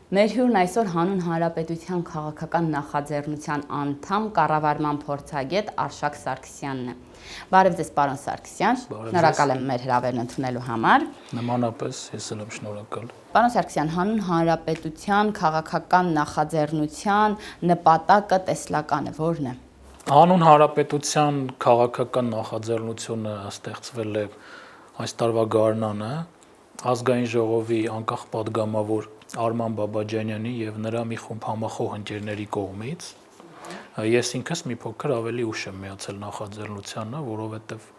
Մեր հյուրն այսօր հանուն Հանրապետության քաղաքական նախաձեռնության անդամ կառավարման փորձագետ Արշակ Սարգսյանն է։ Բարև ձեզ, պարոն Սարգսյան, շնորհակալ եմ մեր հրավերն ընդունելու համար։ Նմանապես ես էլ եմ շնորհակալ։ Պարոն Սարգսյան, հանուն Հանրապետության քաղաքական նախաձեռնության նպատակը տեսլականը ո՞րն է։ Հանուն Հանրապետության քաղաքական նախաձեռնությունը ստեղծվել է այս տարվա գարնանը ազգային ժողովի անկախ падգամավոր Արման Բաբաջանյանի եւ նրա մի խումբ համախոհ ընկերների կողմից։ Ես ինքս մի փոքր ավելի ուշ եմ միացել նախաձեռնությանը, որովհետեւ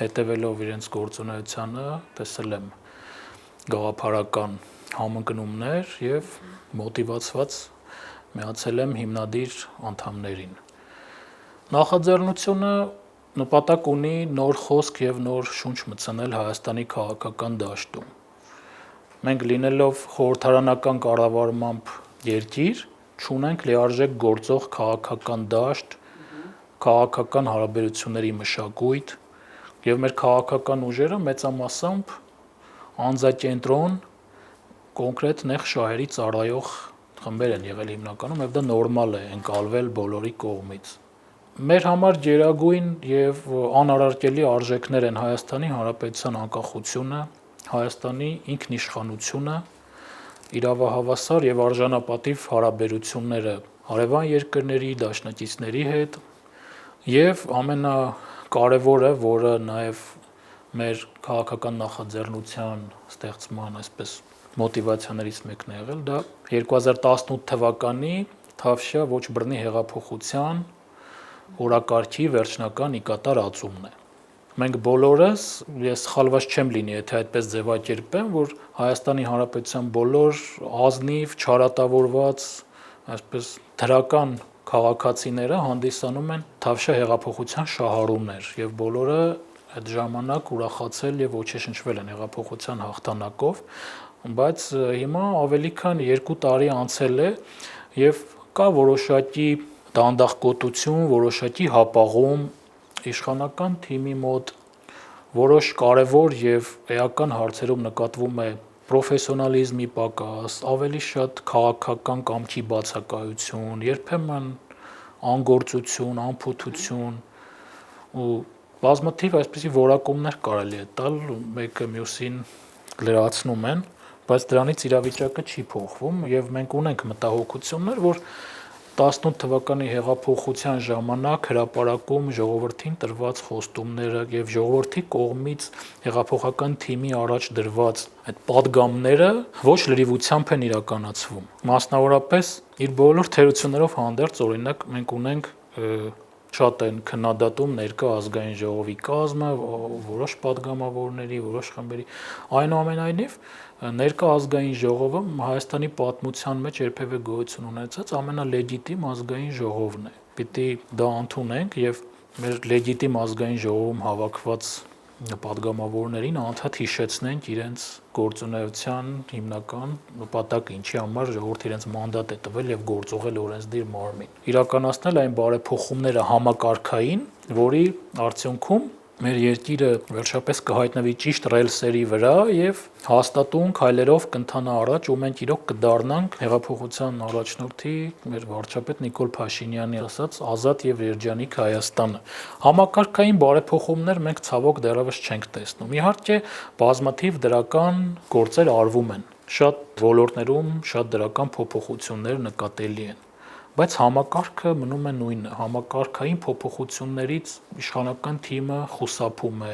հետևելով իրենց գործունեությանը տեսել եմ գաղափարական համընկնումներ եւ մոտիվացված միացել եմ հիմնադիր անդամներին։ Նախաձեռնությունը նպատակ ունի նոր խոսք եւ նոր շունչ մտցնել Հայաստանի քաղաքական դաշտում։ Մենք լինելով խորհրդարանական կառավարմամբ երկիր, չունենք լիարժեք գործող քաղաքական դաշտ, քաղաքական հարաբերությունների մշակույթ եւ մեր քաղաքական ուժերը մեծամասամբ անձակենտրոն կոնկրետ նեղ շահերի ծառայող խմբեր են եղել հիմնականում եւ դա նորմալ է ընկալվել բոլորի կողմից։ Մեր համար գերագույն եւ անարարկելի արժեքներ են Հայաստանի Հանրապետության անկախությունը, Հայաստանի ինքնիշխանությունը, իրավահավասար եւ արժանապատիվ հարաբերությունները հարևան երկրների, դաշնակիցների հետ եւ ամենակարևորը, որը նաեւ մեր քաղաքական նախաձեռնության ստեղծման այսպես մոտիվացիաներից մեկն է եղել, դա 2018 թվականի Թավշյա ոչ բռնի հեղափոխության օրակարգի վերջնական իկատար ածումն է։ Մենք բոլորս, ես սխալված չեմ լինի, եթե այդպես ձևակերպեմ, որ Հայաստանի Հանրապետության բոլոր ազնիվ, չարատավորված, այսպես դրական քաղաքացիները հանդիսանում են Թավշյա հեղափոխության շահառուներ եւ բոլորը այդ ժամանակ ուրախացել եւ ոգեշնչվել են հեղափոխության հաղթանակով, բայց հիմա ավելի քան 2 տարի անցել է եւ կա որոշակի դանդաղկոտություն, որոշակի հապաղում իշխանական թիմի մոտ որոշ կարևոր եւ էական հարցերում նկատվում է պրոֆեսիոնալիզմի պակաս, ավելի շատ քաղաքական կամքի բացակայություն, երբեմն անգործություն, անփութություն ու բազմաթիվ այսպիսի որակումներ կարելի է տալ, մեկը մյուսին լրացնում են, բայց դրանից իրավիճակը չի փոխվում եւ մենք ունենք մտահոգություններ, որ 18 թվականի հեղափոխության ժամանակ հրապարակում ժողովրդին տրված խոստումները եւ ժողովրդի կողմից հեղափոխական թիմի առաջ դրված այդ падգամները ոչ լրիվությամբ են իրականացվում։ Մասնավորապես իր բոլոր թերություններով հանդերձ, օրինակ մենք ունենք շատ են քննադատում ներկա ազգային ժողովի կազմը, որոշ падգամավորների, որոշ խմբերի, այնուամենայնիվ ներկա ազգային ժողովը Հայաստանի պատմության մեջ երբևէ գոյություն ունեցած ամենալեգիտիմ ազգային ժողովն է։ Պիտի դա ընդունենք եւ մեր լեգիտիմ ազգային ժողովում հավաքված падգամավորներին անդադ հիշեցնենք իրենց գործունեության հիմնական նպատակը, ինչի համար ժողովուրդը իրենց մանդատ է տվել եւ գործողել օրենսդիր մարմին։ Իրականացնել այն բարեփոխումները համակարգային, որի արդյունքում մեր երկիրը վերջապես կհայտնվի ճիշտ ռելսերի վրա եւ հաստատուն քայլերով կընթանա առաջ ու մենք իրոք կդառնանք հեղափոխության առաջնորդի մեր վարչապետ Նիկոլ Փաշինյանի ասած ազատ եւ երջանիկ Հայաստանը։ Համակարգային բարեփոխումներ մենք ցավոք դեռևս չենք տեսնում։ Իհարկե, բազմաթիվ դրական գործեր արվում են։ Շատ ոլորտներում շատ դրական փոփոխություններ նկատելի են։ Բայց համակարգը մնում է նույնը, համակարգային փոփոխություններից իշխանական թիմը խուսափում է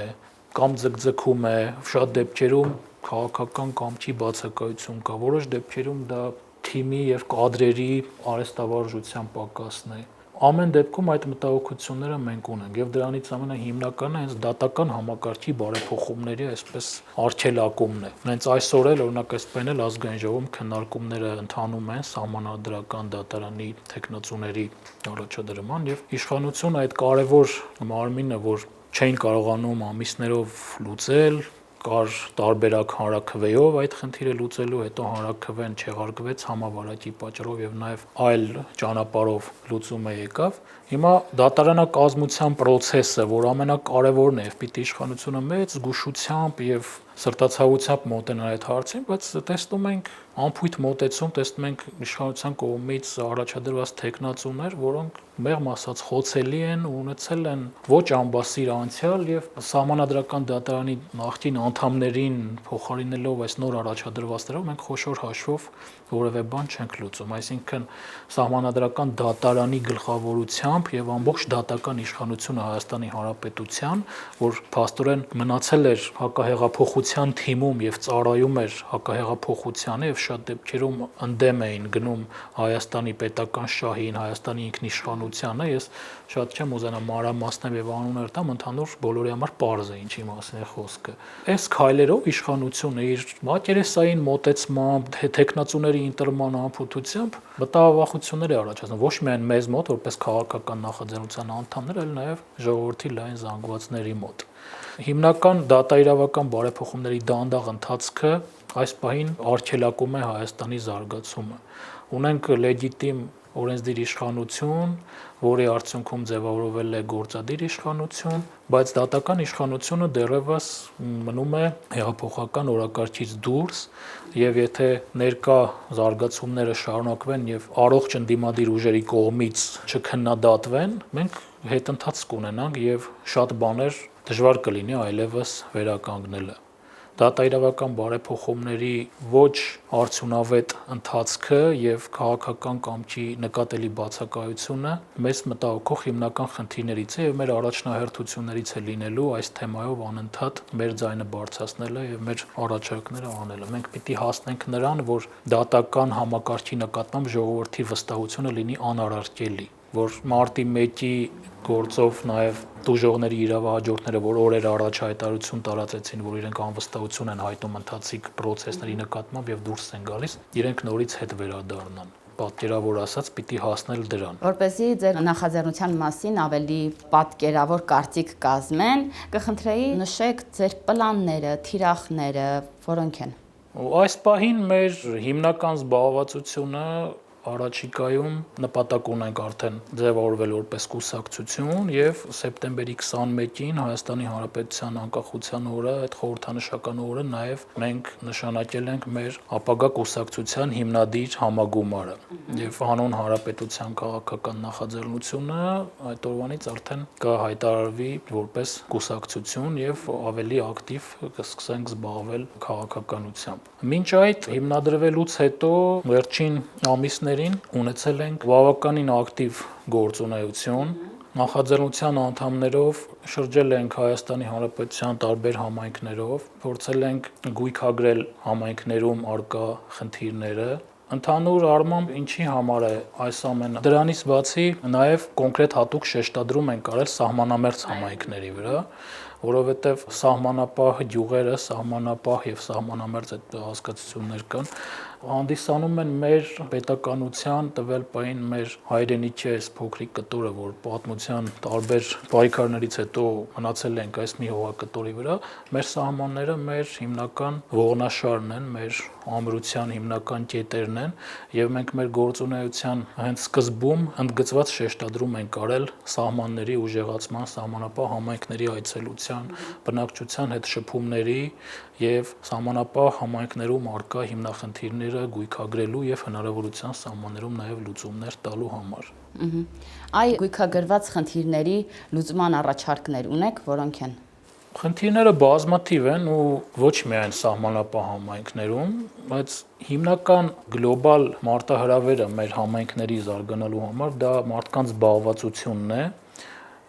կամ ձգձգում է, շատ դեպքերում քաղաքական կամքի բացակայություն կա, որոշ դեպքերում դա թիմի եւ կադրերի արհեստավարժության պակասն է։ Ամեն դեպքում այդ մտահոգությունները մենք ունենք եւ դրանից ամենահիմնականը հենց դատական համակարգի բարեփոխումների այսպես արգելակումն է։ Հենց այսօր էլ օրինակ այսպես էլ ազգային ժողովում քննարկումները ընթանում են սահմանադրական դատարանի տեխնացուների առաջադրման եւ իշխանությունը այդ կարևոր մարմինը, որ չէին կարողանում ամիսներով լուծել, կար տարբերակ հանրաքվեով այդ խնդիրը լուծելու, հետո հանրաքվեն չեղարկվեց համավարակի պատճառով եւ նաեւ այլ ճանապարհով լուծումը եկավ Հիմա դատարանակազմության process-ը, որ ամենակարևորն է, եւ պիտի իշխանությունը մեծ զգուշությամբ եւ սրտացավությամբ մոտենա այդ հարցին, բայց տեսնում ենք անփույթ մոտեցում, տեսնում ենք իշխանության կողմից առաջադրված թեկնածուներ, որոնք մեղմ ասած խոցելի են, ունեցել են ոչ ամբասիր անցյալ եւ սահմանադրական դատարանի նախկին անդամներին փոխարինելով այս նոր առաջադրվածներով մենք խոշոր հաշվով որևէ բան չենք լուծում, այսինքն սահմանադրական դատարանի գլխավորությամբ եւ ամբողջ դատական իշխանությունը Հայաստանի Հանրապետության, որ փաստորեն մնացել էր հակահեղափոխության թիմում եւ ծառայում էր հակահեղափոխությանը եւ շատ դեպքերում ընդդեմ էին գնում Հայաստանի պետական շահին, Հայաստանի ինքնիշխանությանը, ես շատ չեմ ուզենա մանրամասնել եւ անուններ տամ, ընդհանուր բոլորի համար պարզ է ինչի մասին է խոսքը։ Այս քայլերով իշխանությունը իր մակերեսային մոտեցմամբ, թեկնածուների ընտրման անփութությամբ մտավախություններ է առաջացնում ոչ միայն մեզ մոտ, որպես քաղաքական նախաձեռնության անդամներ, այլ նաեւ ժողովրդի լայն զանգվածների մոտ։ Հիմնական դատաիրավական բարեփոխումների դանդաղ ընթացքը այս պահին արգելակում է Հայաստանի զարգացումը։ Ունենք լեգիտիմ օրենսդիր իշխանություն, որի արդյունքում ձևավորվել է գործադիր իշխանություն, բայց դատական իշխանությունը դեռևս մնում է հեղափոխական օրակարգից դուրս, եւ եթե ներկա զարգացումները շարունակվեն եւ առողջ ընդդիմադիր ուժերի կողմից չքննադատվեն, մենք հետընթաց կունենանք եւ շատ բաներ դժվար կլինի այլևս վերականգնելը։ Դատաիրավական բարեփոխումների ոչ արդյունավետ ընթացքը եւ քաղաքական կամքի նկատելի բացակայությունը մեզ մտահոգող հիմնական խնդիրներից է եւ մեր առաջնահերթություններից է լինելու այս թեմայով անընդհատ մեր ձայնը բարձրացնելը եւ մեր առաջարկները անելը։ Մենք պիտի հասնենք նրան, որ դատական համակարգի նկատմամբ ժողովրդի վստահությունը լինի անարարկելի, որ մարտի 1-ի գործով նաև դուժողների իրավահաջորդները, որ օրեր առաջ հայտարարություն տարածեցին, որ իրենք անվստահություն են հայտնում ընթացիկ process-ների նկատմամբ եւ դուրս են գալիս, իրենք նորից հետ վերադառնան։ Պատկերավոր ասած, պիտի հասնել դրան։ Որպեսզի ձեր նախաձեռնության մասին ավելի պատկերավոր կարծիք կազմեն, կխնդրեի նշեք ձեր պլանները, թիրախները, որոնք են։ Այս պահին մեր հիմնական զբաղվածությունը առաջիկայում նպատակ ունենք արդեն ձևավորվել որպես կուսակցություն եւ սեպտեմբերի 21-ին Հայաստանի Հանրապետության անկախության օրը, այդ խորհրդանշական օրը նաեւ մենք նշանակել ենք մեր ապագա կուսակցության հիմնադիր համագումարը եւ հանուն Հանրապետության քաղաքական նախաձեռնությունը այդ օրվանից արդեն կհայտարարվի որպես կուսակցություն եւ ավելի ակտիվ կսկսենք զբաղվել քաղաքականությամբ։ Մինչ այդ հիմնադրվելուց հետո վերջին ամիսներին ունեցել ենք բավականին ակտիվ գործունեություն, նախաձեռնության անդամներով շրջել ենք Հայաստանի Հանրապետության տարբեր համայնքներով, փորձել ենք գույքագրել համայնքներում առկա խնդիրները, ընդհանուր առմամբ ինչի համար է այս ամենը։ Դրանից բացի նաև կոնկրետ հատուկ շեշտադրում ենք արել սահմանամերձ համայնքների վրա, որովհետև սահմանապահ գյուղերը, սահմանապահ եւ սահմանամերձ այդ հասկացություններ կան, հանդիսանում են մեր պետականության տվել պահին մեր հայրենիքի այս փոքրիկ կտորը, որ պատմության տարբեր պայքարներից հետո մնացել ենք այս մի հողակտորի վրա, մեր սահմանները մեր հիմնական ողնաշարն են, մեր ամրության հիմնական կետերն են եւ մենք մեր գործունեության հենց սկզբում ընդգծված շեշտադրում ենք արել սահմանների ուժեղացման, սահմանապահ համայնքների այցելության, բնակչության հետ շփումների եւ սահմանապահ համայնքներում առկա հիմնախնդիրները գույքագրելու եւ հնարավորության սահմաններում նաեւ լուծումներ տալու համար։ Այ գույքագրված խնդիրների լուծման առաջարկներ ունեք, որոնք են։ Խնդիրները բազմաթիվ են ու ոչ միայն սահմանապահ համայնքներում, բայց հիմնական գլոբալ մարտահրավերը մեր համայնքների զարգանալու համար դա մարդկանց զբաղվածությունն է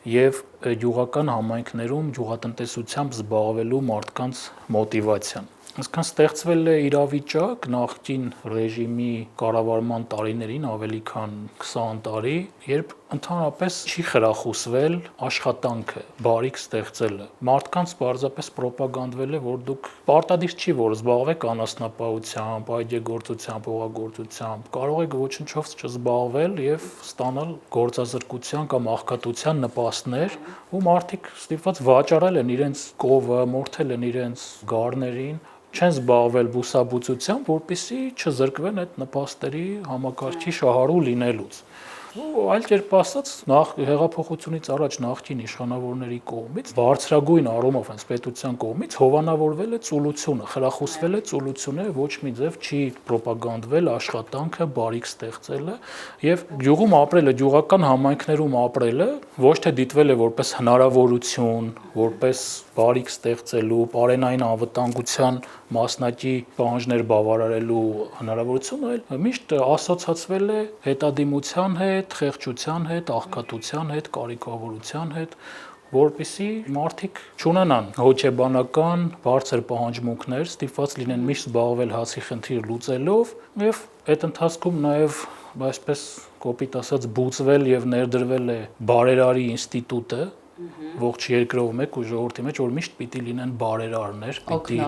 եւ գյուղական համայնքներում գյուղատնտեսությամբ զբաղվելու մարդկանց մոտիվացիան։ Այսինքն ստեղծվել է իրավիճակ նախկին ռեժիմի կառավարման տարիներին ավելի քան 20 տարի, երբ ընդհանրապես չի խրախուսվել աշխատանքը, բարիք ստեղծելը։ Մարդկանց պարզապես պրոպագանդվել է, որ դուք պարտադիր չի, որ զբաղվեք անասնապահությամբ, այգեգործությամբ, հողագործությամբ, կարող եք ոչնչով չզբաղվել եւ ստանալ գործազրկության կամ աղքատության նպաստներ, ու մարդիկ ստիպված վաճառել են իրենց կովը, մորթել են իրենց գառներին, չեն զբաղվել բուսաբուծությամբ, որպեսզի չզրկվեն այդ նպաստերի համակարգի շահառու լինելուց։ Ու այլ կերպ ասած, նախ հեղափոխությունից առաջ նախկին իշխանավորների կողմից բարձրագույն առումով հենց պետության կողմից հովանավորվել է ծուլությունը, խրախուսվել է ծուլությունը, ոչ մի ձև չի ռոպագանդվել աշխատանքը, բարիք ստեղծելը եւ գյուղում ապրելը, գյուղական համայնքներում ապրելը ոչ թե դիտվել է որպես հնարավորություն, որպես բարիք ստեղծելու, բարենային անվտանգության մասնակի պահանջներ բավարարելու հնարավորություն, այլ միշտ ասոցացվել է հետադիմության հետ, խեղճության հետ, աղքատության հետ, կարիքավորության հետ, որպեսզի մարդիկ չունենան հոգեբանական բարձր պահանջմունքներ, ստիպված լինեն միշտ զբաղվել հացի խնդիր լուծելով եւ այդ ընթացքում նաեւ այսպես կոպիտ ասած բուծվել եւ ներդրվել է բարերարի ինստիտուտը ողջ երկրով մեկ ու ժողովրդի մեջ որ միշտ պիտի լինեն բարերարներ, պիտի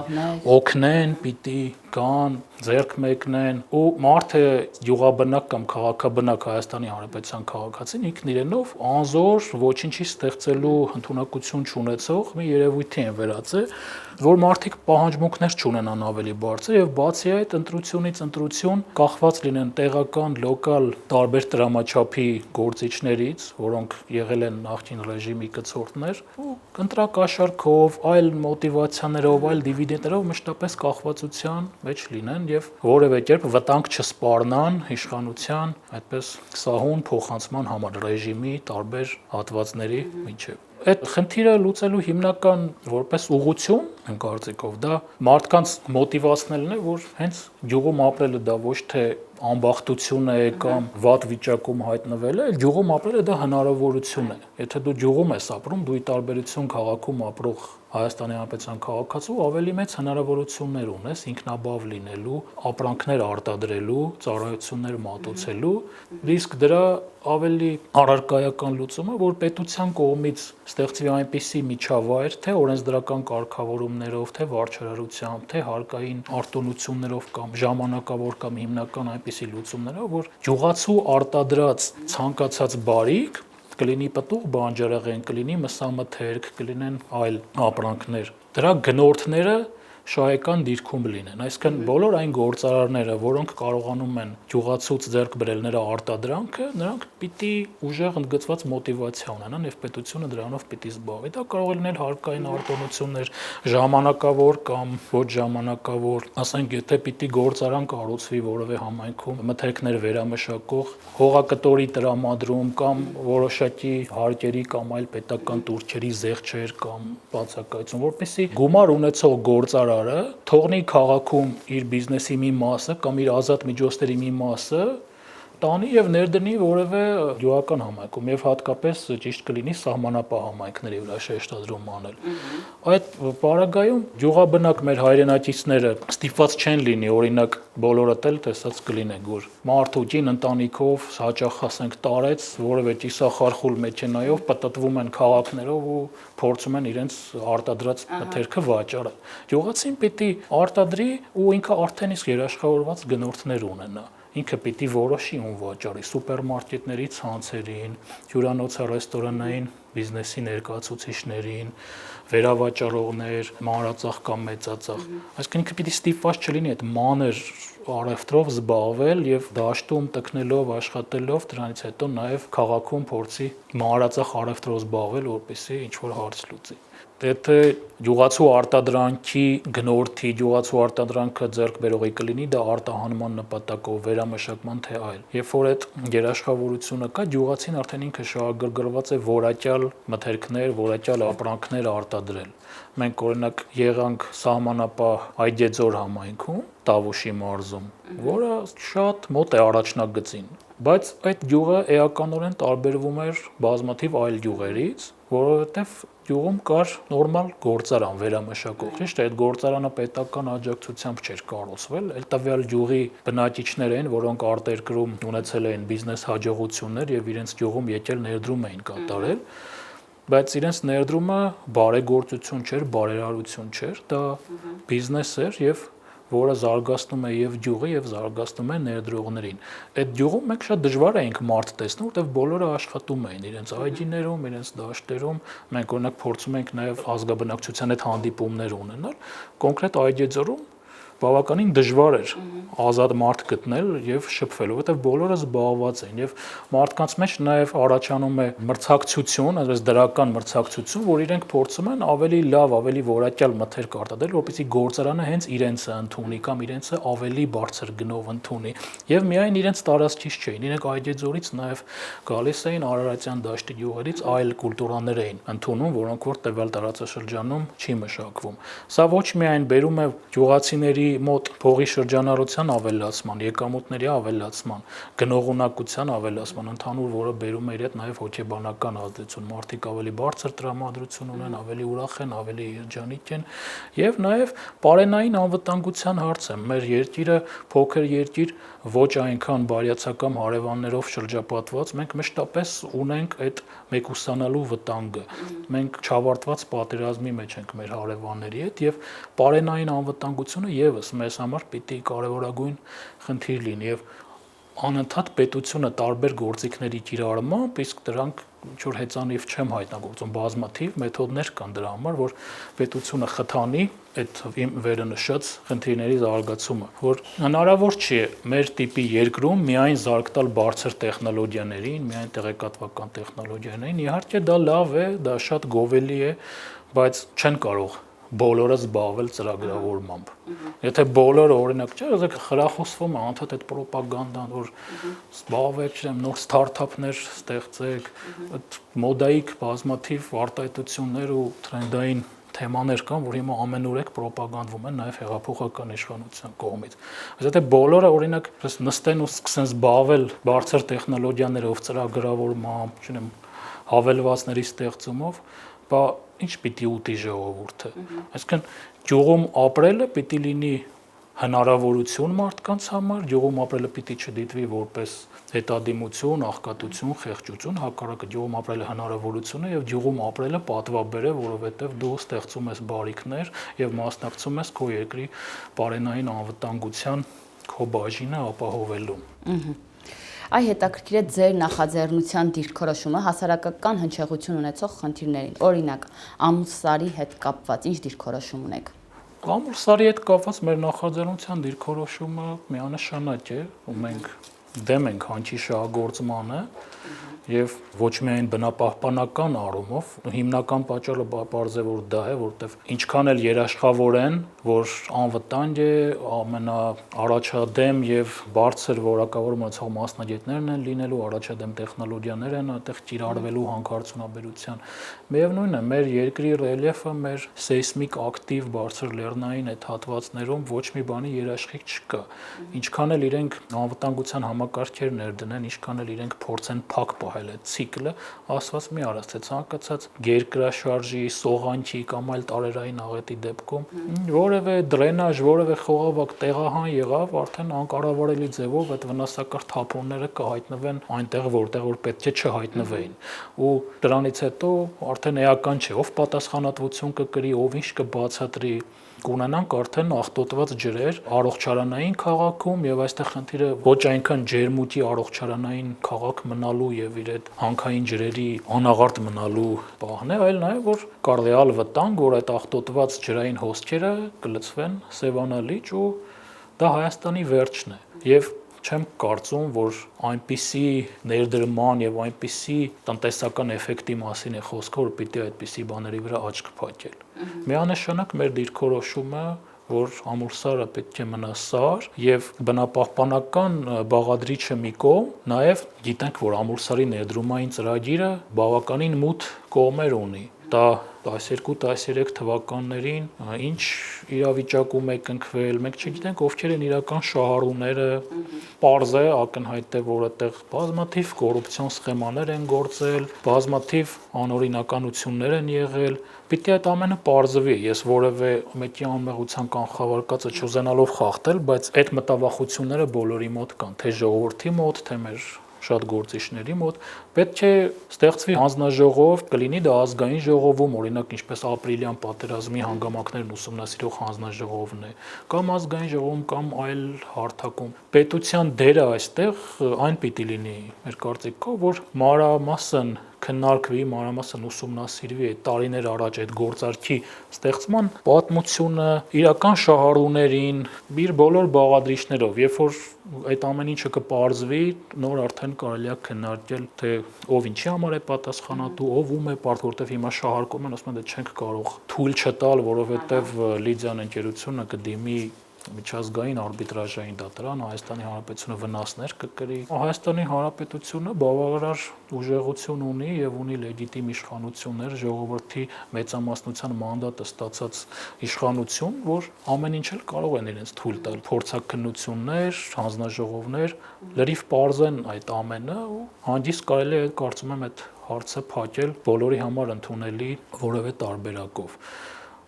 օգնեն, պիտի կան, ձեռք մեկնեն ու մարդը յուղաբնակ կամ քաղաքաբնակ Հայաստանի Հանրապետության քաղաքացին ինքն իրենով անզոր ոչինչի ստեղծելու հնթունակություն չունեցող մի երևույթի են վերածել, որ մարդիկ պահանջմունքներ չունենան ավելի բարձր եւ բացի այդ ընտրությունից ընտրություն կախված լինեն տեղական, լոկալ տարբեր տրամաչափի գործիչներից, որոնք եղել են նախկին ռեժիմի կցորդներ ու ընտրակաշառքով, այլ մոտիվացիաներով, այլ դիվիդենտներով մշտապես կախվածության մեջ լինեն եւ որևէ կերպ վտանգ չսպառնան իշխանության այդպես սահուն փոխանցման համար ռեժիմի տարբեր հատվածների միջև։ Այդ խնդիրը լուծելու հիմնական որպես ուղղություն, իմ կարծիքով, դա մարդկանց մոտիվացնելն է, որ հենց գյուղում ապրելը դա ոչ թե անբախտություն է կամ վատ վիճակում հայտնվելը, այլ գյուղում ապրելը դա հնարավորություն է։ Եթե դու գյուղում ես ապրում, դու ի տարբերություն քաղաքում ապրող Հայաստանի Հանրապետության քաղաքացու ավելի մեծ հնարավորություններ ունես ինքնաբավ լինելու, ապրանքներ արտադրելու, ծառայություններ մատուցելու, իսկ դրա ավելի առարկայական լուծումը, որ պետության կողմից ստեղծվի այնպիսի միջավայր, թե օրենսդրական կարգավորումներով, թե վարչարարությամբ, թե հարկային արտոնություններով կամ ժամանակավոր կամ հիմնական այնպիսի լուծումներով, որ գյուղացու արտադրած ցանկացած բարիք կլինի պտուղ բանջարեղեն, կլինի մսամթերք, կլինեն այլ ապրանքներ։ Դրա գնորդները շահեկան դիրքում լինեն, այսինքն բոլոր այն գործարարները, որոնք կարողանում են գյուղացուց ձեռք բերել նրա արտադրանքը, նրանք պիտի ուժեղ ընդգծված մոտիվացիա ունենան եւ պետությունը դրանով պիտի զբաղվի։ Դա կարող է լինել հարկային արտոնություններ, ժամանակավոր կամ ոչ ժամանակավոր, ասենք եթե պիտի գործարան կառուցվի որևէ համայնքում, մթերքներ վերամշակող, հողակտորի տրամադրում կամ որոշակի հարկերի կամ այլ պետական տուրքերի զեղչեր կամ բացակայություն, որպեսզի գումար ունեցող գործարարը թողնի քաղաքում իր բիզնեսի մի մասը կամ իր ազատ միջոցների մի մասը տանի եւ ներդնի որևէ գյուղական համայնքում եւ հատկապես ճիշտ կլինի սահմանապահ համայնքների վրա շեշտադրում անել։ Այդ պարագայում գյուղաբնակ մեր հայրենակիցները ստիպված չեն լինի, օրինակ բոլորդ էլ տեսած կլինենք, որ մարդու կին ընտանիքով հաճախ ասենք տարեց որևէ ճիսախարխուլ մեքենայով պատտվում են քաղաքներով ու փորձում են իրենց արտադրած մթերքը վաճառել։ Գյուղացին պիտի արտադրի ու ինքը արդեն իսկ երաշխավորված գնորդներ ունենա։ Ինքը պիտի որոշի ում վաճառի սուպերմարկետների ցանցերին, հյուրանոցա ռեստորանային բիզնեսի ներկայացուցիչներին, վերավաճառողներ, մանրածախ կամ մեծածախ։ Այսինքն ինքը պիտի ստիպված չլինի այդ մանր առևտրով զբաղվել եւ դաշտում տկնելով, աշխատելով, դրանից հետո նաեւ քաղաքում փորձի մանրածախ առևտրով զբաղվել, որպեսզի ինչ որ հարց լուծի։ Եթե գյուղացու արտադրանքի գնորդի, գյուղացու արտադրանքը ձեռք բերողի կլինի, դա արտահանման նպատակով, վերամշակման թե այլ։ Երբ որ այդ երաշխավորությունը կա, գյուղացին արդեն ինքը շահագրգռված է որակյալ մթերքներ, որակյալ ապրանքներ արտադրել։ Մենք օրինակ եղանք սահմանապահ Այգեձոր համայնքում, Տավուշի մարզում, որը շատ մոտ է առաջնագծին, բայց այդ գյուղը էականորեն տարբերվում էր բազմաթիվ այլ գյուղերից, որովհետև գյուղում կար նորմալ գործարան վերամշակող, ճիշտ է, այդ գործարանը պետական աջակցությամբ չէր կառուցվել, այլ տվյալ գյուղի բնակիչներ էին, որոնք արտերկրում ունեցել էին բիզնես հաջողություններ եւ իրենց գյուղում եկել ներդրում էին կատարել, բայց իրենց ներդրումը բարեգործություն չէր, բարերարություն չէր, դա բիզնես էր եւ որը զարգացնում է եւ գյուղը եւ զարգացնում է ներդրողներին։ Այդ գյուղում մենք շատ դժվար էինք մարդ տեսնում, որտեղ բոլորը աշխատում էին իրենց այգիներում, իրենց դաշտերում։ Մենք օրինակ փորձում ենք նաեւ ազգաբնակչության հետ հանդիպումներ ունենալ։ Կոնկրետ Այգեձորում բավականին դժվար էր ազատ մարդ գտնել եւ շփվել, որովհետեւ բոլորը զբաղված էին եւ մարդկանց մեջ նաեւ առաջանում է մրցակցություն, այսպես դրական մրցակցություն, որ իրենք փորձում են ավելի լավ, ավելի որակյալ մթերք արտադրել, որպեսզի գործարանը հենց իրենցը ընդունի կամ իրենցը ավելի բարձր գնով ընդունի եւ միայն իրենց տարածքից չէին, իրենք Այգեձորից նաեւ գալիս էին Արարատյան դաշտի գյուղերից այլ կուլտուրաներ էին ընդունում, որոնք որ տվյալ տարածաշրջանում չի մշակվում։ Սա ոչ միայն բերում է գյուղացիների մոտ փողի շրջանառության ավելացման, եկամուտների ավելացման, գնողունակության ավելացման, ընդհանուր որը բերում է իր հետ նաև հոգեբանական ազդեցություն։ Մարդիկ ավելի բարձր տրամադրություն ունեն, ավելի ուրախ են, ավելի երջանիկ են եւ նաև պարենային անվտանգության հարց է։ Մեր երկիրը փոքր երկիր, ոչ այնքան բարյացակամ հարևաններով շրջապատված, մենք մշտապես ունենք այդ մեկուսանալու վտանգը։ Մենք չավարտված պատերազմի մեջ ենք մեր հարևանների հետ եւ պարենային անվտանգությունը եւս մեզ համար պիտի կարևորագույն խնդիր լինի եւ անընդհատ պետությունը տարբեր գործիքների կիրառմամբ, իսկ դրանք ինչ-որ հեծանիվ չեմ հայտնագործում, բազմաթիվ մեթոդներ կան դրա համար, որ պետությունը խթանի այդ վերը նշած խնդիրների զարգացումը, որ հնարավոր չի մեր տիպի երկրում միայն զարգ տալ բարձր տեխնոլոգիաներին, միայն տեղեկատվական տեխնոլոգիաներին, իհարկե դա լավ է, դա շատ գովելի է, բայց չեն կարող բոլորը զբաղվել ծրագրավորմամբ։ Եթե բոլորը օրինակ չէ, ասեք խրախուսվում է անդադ այդ ռոպագանդան, որ զբաղվեք, չեմ, նոր ստարտափներ ստեղծեք, այդ մոդայիկ բազմաթիվ արտահայտություններ ու թրենդային թեմաներ կան, որ հիմա ամենուրեք ռոպագանդվում են նաև հեղափոխական իշխանության կողմից։ Բայց եթե բոլորը օրինակ նստեն ու սկսեն զբաղվել բարձր տեխնոլոգիաներով, ծրագրավորմամբ, չնեմ, հավելվածների ստեղծումով, բա ինչ պիտի ուտի ժողովուրդը։ Այսինքն գյուղում ապրելը պիտի լինի հնարավորություն մարդկանց համար, գյուղում ապրելը պիտի չդիտվի որպես հետադիմություն, աղքատություն, խեղճություն, հակառակը գյուղում ապրելը հնարավորություն է եւ գյուղում ապրելը պատվաբեր է, որովհետեւ դու ստեղծում ես բարիքներ եւ մասնակցում ես քո երկրի պարենային անվտանգության քո բաժինը ապահովելու։ Այ հետաքրքիր է ձեր նախաձեռնության դիրքորոշումը հասարակական հնչեղություն ունեցող խնդիրներին։ Օրինակ, ամուսարի հետ կապված ինչ դիրքորոշում ունեք։ Ամուսարի հետ կապված մեր նախաձեռնության դիրքորոշումը միանշանակ է, ու մենք դեմ ենք հանճի շահագործմանը եւ ոչ միայն բնապահպանական առումով, հիմնական պատճառը պարզ է որ դա է, որտեվ ինչքան էլ երաշխավոր են, որ անվտանգ է, ամենաառաջադեմ եւ բարձր որակավորում ունեցող մասնագետներն են լինելու, առաջադեմ տեխնոլոգիաներ են այդտեղ կիրառվելու հանքարդյունաբերության։ Միևնույնն է, մեր երկրի ռելիեֆը, մեր սեյսմիկ ակտիվ բարձր լեռնային այդ հատվածներում ոչ մի բանի երաշխիք չկա։ Ինչքան էլ իրենք անվտանգության համակարգեր ներդնեն, ինչքան էլ իրենք փորձեն փակ պահել այդ ցիկլը, ասված մի արած թե ցանկացած գերկրաշարժի, սողանքի կամ այլ տարերային աղետի դեպքում որևէ դրենաժ, որևէ խողովակ տեղահան եղավ, արդեն անկառավարելի ձևով այդ վնասակար թափոնները կհայտնվեն այնտեղ, որտեղ որ պետք է չհայտնվեին։ Ու դրանից հետո արդեն էական չէ, ով պատասխանատվություն կկրի, ով ինչ կբացատրի, կունենանք արդեն աղտոտված ջրեր առողջարանային քաղաքում եւ այստեղ խնդիրը ոչ այնքան ջերմուտի առողջարանային քաղաք մնալու եւ իր այդ հանքային ջրերի անաղարտ մնալու պահն է, այլ նաեւ որ կա ռեալ վտանգ, որ այդ աղտոտված ջրային հոսքերը կլցվեն Սևանա լիճ ու դա Հայաստանի վերջն է։ Եվ չեմ կարծում, որ այնպիսի ներդրման եւ այնպիսի տնտեսական էֆեկտի մասին է խոսքը, որ պիտի այդպիսի բաների վրա աչք փակել։ Միանշանակ մեր դիրքորոշումը, որ ամուրսարը պետք է մնա սար եւ բնապահպանական բաղադրիչը մի կողմ, նաեւ գիտենք, որ ամուրսարի ներդրումային ծրագիրը բավականին մութ կողմեր ունի։ Դա 12-13 թվականներին ինչ իրավիճակում է կնքվել, մենք չգիտենք ովքեր են իրական շահառուները, պարզ է, ակնհայտ է, որ այդտեղ բազմաթիվ կոռուպցիոն սխեմաներ են գործել, բազմաթիվ անօրինականություններ են եղել, պիտի այդ ամենը պարզվի, ես որևէ մեկի անմեղության կանխավարկածը չուզենալով խախտել, բայց այդ մտավախությունները բոլորի մոտ կան, թե ժողովրդի մոտ, թե մեր շատ գործիչների մոտ պետք է ստեղծվի հանձնաժողով, կլինի դա ազգային ժողովում, օրինակ ինչպես ապրիլյան պատերազմի հանգամանքներն ուսումնասիրող հանձնաժողովն է, կամ ազգային ժողովում, կամ այլ հարթակում։ Պետության դերը այստեղ այն պիտի լինի, մեր կարծիքով, որ մանրամասն քննարկվի, մանրամասն ուսումնասիրվի այդ տարիներ առաջ այդ գործարքի ստեղծման պատմությունը իրական շահառուներին, իր բոլոր բաղադրիչներով, երբ որ այդ ամեն ինչը կպարզվի, նոր արդեն կարելի է քննարկել, թե ով ինչի համար է պատասխանատու, ով ում է պարտք, որտեվ հիմա շահարկում են, ասում են, դե չենք կարող թույլ չտալ, որովհետև Լիդիան ընկերությունը կդիմի միջազգային արբիտրաժային դատարան, Հայաստանի Հանրապետությունը վնասներ կկրի։ Հայաստանի Հանրապետությունը բավարար ուժեղություն ունի եւ ունի լեգիտիմ իշխանություններ, ժողովրդի մեծամասնության մանդատը ստացած իշխանություն, որ ամեն ինչ էլ կարող են իրենց թույլ տալ, փորձաքննություններ, հանձնաժողովներ, լրիվ պարզեն այդ ամենը ու հանգիստ կարելի է կարծում եմ այդ հարցը փակել բոլորի համար ընդունելի որևէ տարբերակով։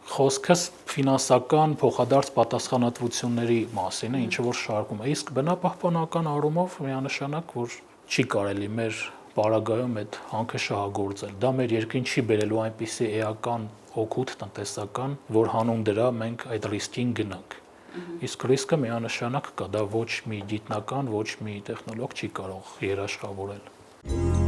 Խոսքս ֆինանսական փոխադարձ պատասխանատվությունների մասին է, ինչը որ շարքում է, իսկ բնապահպանական առումով միանշանակ, որ չի կարելի մեր պարագայում այդ հանքը շահագործել։ Դա մեր երկրին չի բերելու այնպիսի էական օգուտ տնտեսական, որ հանուն դրա մենք այդ ռիսկին գնանք։ Իսկ ռիսկը միանշանակ կա, դա ոչ մի գիտնական, ոչ մի տեխնոլոգ չի կարող երաշխավորել։